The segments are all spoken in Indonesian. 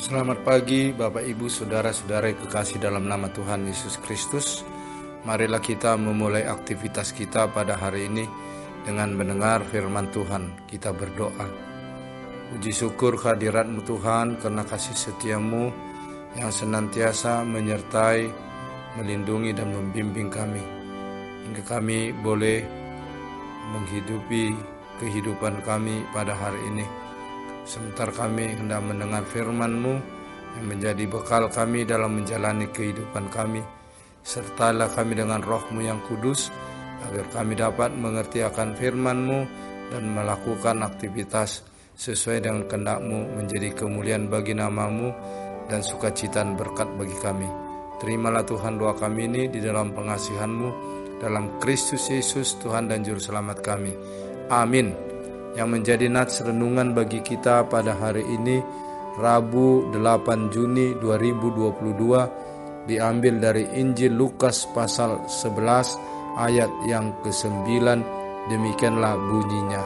Selamat pagi Bapak Ibu Saudara-saudara yang kekasih dalam nama Tuhan Yesus Kristus. Marilah kita memulai aktivitas kita pada hari ini dengan mendengar firman Tuhan. Kita berdoa. Puji syukur kehadirat-Mu Tuhan karena kasih setia-Mu yang senantiasa menyertai, melindungi dan membimbing kami, hingga kami boleh menghidupi kehidupan kami pada hari ini. Sebentar kami hendak mendengar firman-Mu yang menjadi bekal kami dalam menjalani kehidupan kami. Sertalah kami dengan Roh-Mu yang kudus, agar kami dapat mengerti akan firman-Mu dan melakukan aktivitas sesuai dengan kehendak-Mu, menjadi kemuliaan bagi nama-Mu dan sukacita dan berkat bagi kami. Terimalah Tuhan doa kami ini di dalam pengasihan-Mu, dalam Kristus Yesus Tuhan dan Juru Selamat kami. Amin. Yang menjadi nats renungan bagi kita pada hari ini, Rabu 8 Juni 2022, diambil dari Injil Lukas pasal 11 ayat yang ke-9, demikianlah bunyinya.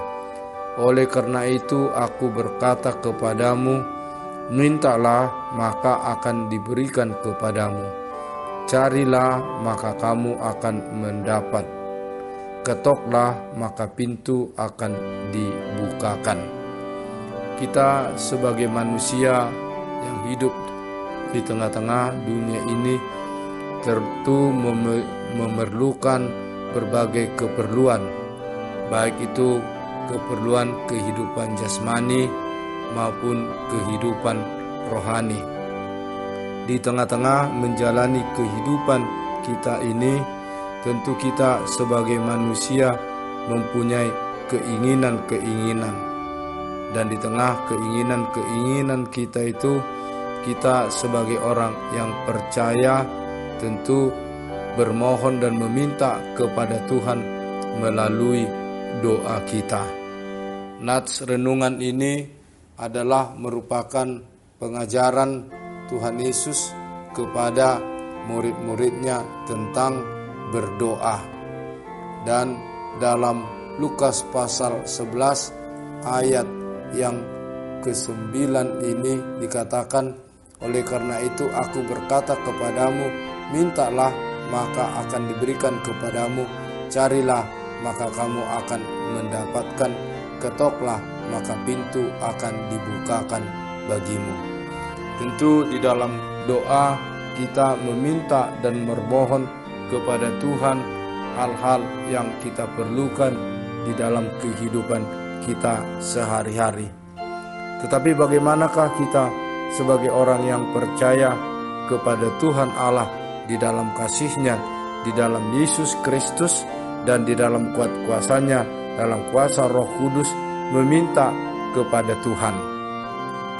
Oleh karena itu aku berkata kepadamu, mintalah maka akan diberikan kepadamu, carilah maka kamu akan mendapat, ketoklah maka pintu akan dibukakan. Kita sebagai manusia yang hidup di tengah-tengah dunia ini tentu memerlukan berbagai keperluan, baik itu keperluan kehidupan jasmani maupun kehidupan rohani. Di tengah-tengah menjalani kehidupan kita ini, tentu kita sebagai manusia mempunyai keinginan-keinginan. Dan di tengah keinginan-keinginan kita itu, kita sebagai orang yang percaya tentu bermohon dan meminta kepada Tuhan melalui doa kita. Nats renungan ini adalah merupakan pengajaran Tuhan Yesus kepada murid-muridnya tentang berdoa. Dan dalam Lukas pasal 11 ayat yang ke-9 ini dikatakan, oleh karena itu aku berkata kepadamu, mintalah maka akan diberikan kepadamu, carilah maka kamu akan mendapatkan, ketoklah maka pintu akan dibukakan bagimu. Tentu di dalam doa kita meminta dan memohon kepada Tuhan hal-hal yang kita perlukan di dalam kehidupan kita sehari-hari. Tetapi bagaimanakah kita sebagai orang yang percaya kepada Tuhan Allah di dalam kasih-Nya, di dalam Yesus Kristus, dan di dalam kuat kuasanya, dalam kuasa Roh Kudus, meminta kepada Tuhan.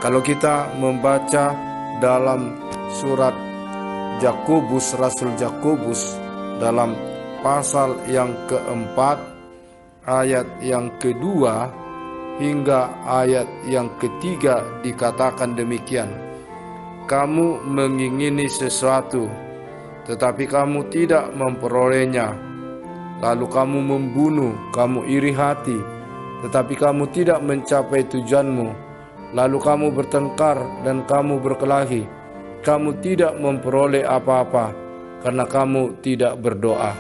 Kalau kita membaca dalam surat Yakobus, Rasul Yakobus, dalam pasal yang keempat, ayat yang kedua hingga ayat yang ketiga dikatakan demikian. Kamu mengingini sesuatu, tetapi kamu tidak memperolehnya. Lalu kamu membunuh, kamu iri hati, tetapi kamu tidak mencapai tujuanmu. Lalu kamu bertengkar dan kamu berkelahi. Kamu tidak memperoleh apa-apa karena kamu tidak berdoa.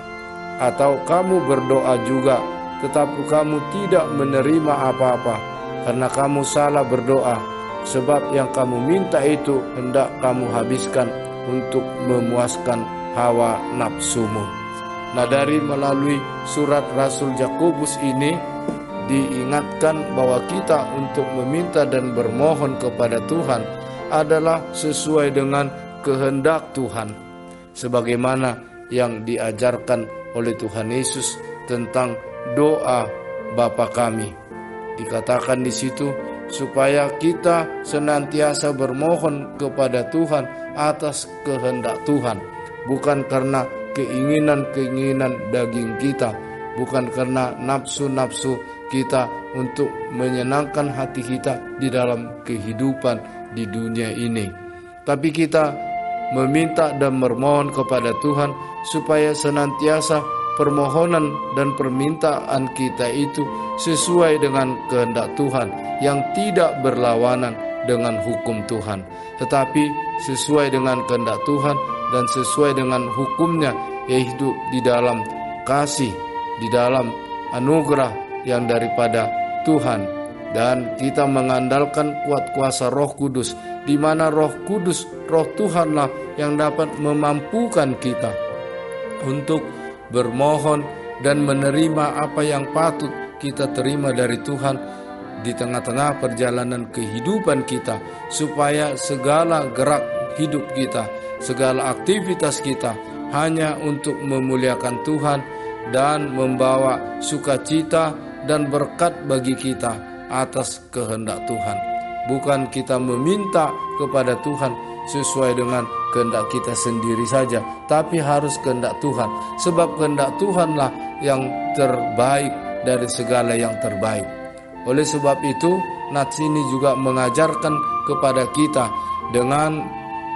Atau kamu berdoa juga, tetapi kamu tidak menerima apa-apa karena kamu salah berdoa, sebab yang kamu minta itu hendak kamu habiskan untuk memuaskan hawa nafsumu. Nah, dari melalui surat Rasul Yakobus ini diingatkan bahwa kita untuk meminta dan bermohon kepada Tuhan adalah sesuai dengan kehendak Tuhan, sebagaimana yang diajarkan oleh Tuhan Yesus tentang doa Bapa kami. Dikatakan di situ supaya kita senantiasa bermohon kepada Tuhan atas kehendak Tuhan, bukan karena keinginan-keinginan daging kita, bukan karena nafsu-nafsu kita untuk menyenangkan hati kita di dalam kehidupan di dunia ini. Tapi kita meminta dan memohon kepada Tuhan supaya senantiasa permohonan dan permintaan kita itu sesuai dengan kehendak Tuhan yang tidak berlawanan dengan hukum Tuhan, tetapi sesuai dengan kehendak Tuhan dan sesuai dengan hukumnya, yaitu hidup di dalam kasih, di dalam anugerah yang daripada Tuhan. Dan kita mengandalkan kuat kuasa Roh Kudus, di mana Roh Kudus, Roh Tuhanlah yang dapat memampukan kita untuk bermohon dan menerima apa yang patut kita terima dari Tuhan di tengah-tengah perjalanan kehidupan kita, supaya segala gerak hidup kita, segala aktivitas kita hanya untuk memuliakan Tuhan dan membawa sukacita dan berkat bagi kita atas kehendak Tuhan. Bukan kita meminta kepada Tuhan sesuai dengan kehendak kita sendiri saja, tapi harus kehendak Tuhan, sebab kehendak Tuhanlah yang terbaik dari segala yang terbaik. Oleh sebab itu, nats ini juga mengajarkan kepada kita dengan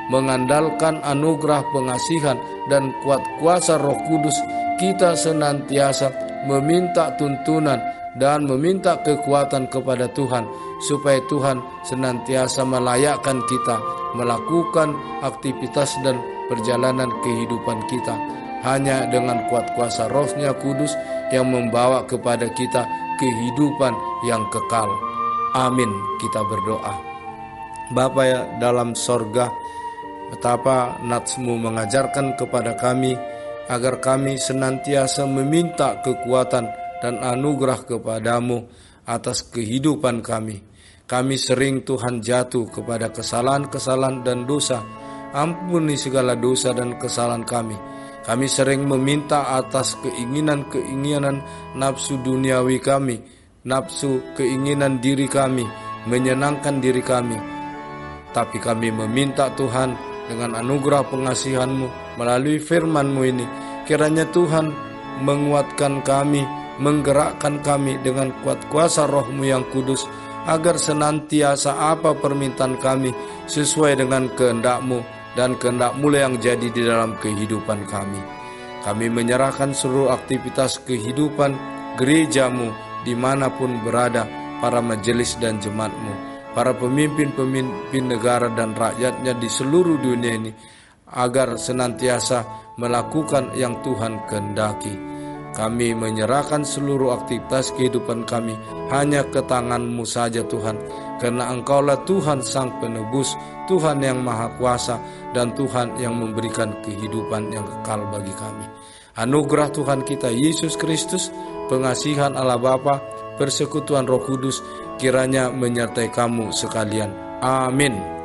mengandalkan anugerah pengasihan dan kuat kuasa Roh Kudus, kita senantiasa meminta tuntunan dan meminta kekuatan kepada Tuhan, supaya Tuhan senantiasa melayakkan kita melakukan aktivitas dan perjalanan kehidupan kita hanya dengan kuat kuasa Roh-Nya Kudus yang membawa kepada kita kehidupan yang kekal. Amin. Kita berdoa. Bapa ya dalam sorga, betapa nats-Mu mengajarkan kepada kami agar kami senantiasa meminta kekuatan dan anugerah kepadamu atas kehidupan kami. Kami sering Tuhan jatuh kepada kesalahan-kesalahan dan dosa. Ampuni segala dosa dan kesalahan kami. Kami sering meminta atas keinginan-keinginan nafsu duniawi kami, nafsu keinginan diri kami, menyenangkan diri kami. Tapi kami meminta Tuhan dengan anugerah pengasihan-Mu melalui firman-Mu ini, kiranya Tuhan menguatkan kami, menggerakkan kami dengan kuat kuasa Roh-Mu yang kudus, agar senantiasa apa permintaan kami sesuai dengan kehendak-Mu, dan kehendak-Mu yang jadi di dalam kehidupan kami. Kami menyerahkan seluruh aktivitas kehidupan gereja-Mu dimanapun berada, para majelis dan jemaat-Mu, para pemimpin-pemimpin negara dan rakyatnya di seluruh dunia ini, agar senantiasa melakukan yang Tuhan kehendaki. Kami menyerahkan seluruh aktivitas kehidupan kami hanya ke tangan-Mu saja Tuhan, karena Engkaulah Tuhan Sang Penebus, Tuhan yang Maha Kuasa, dan Tuhan yang memberikan kehidupan yang kekal bagi kami. Anugerah Tuhan kita Yesus Kristus, pengasihan Allah Bapa, persekutuan Roh Kudus kiranya menyertai kamu sekalian. Amin.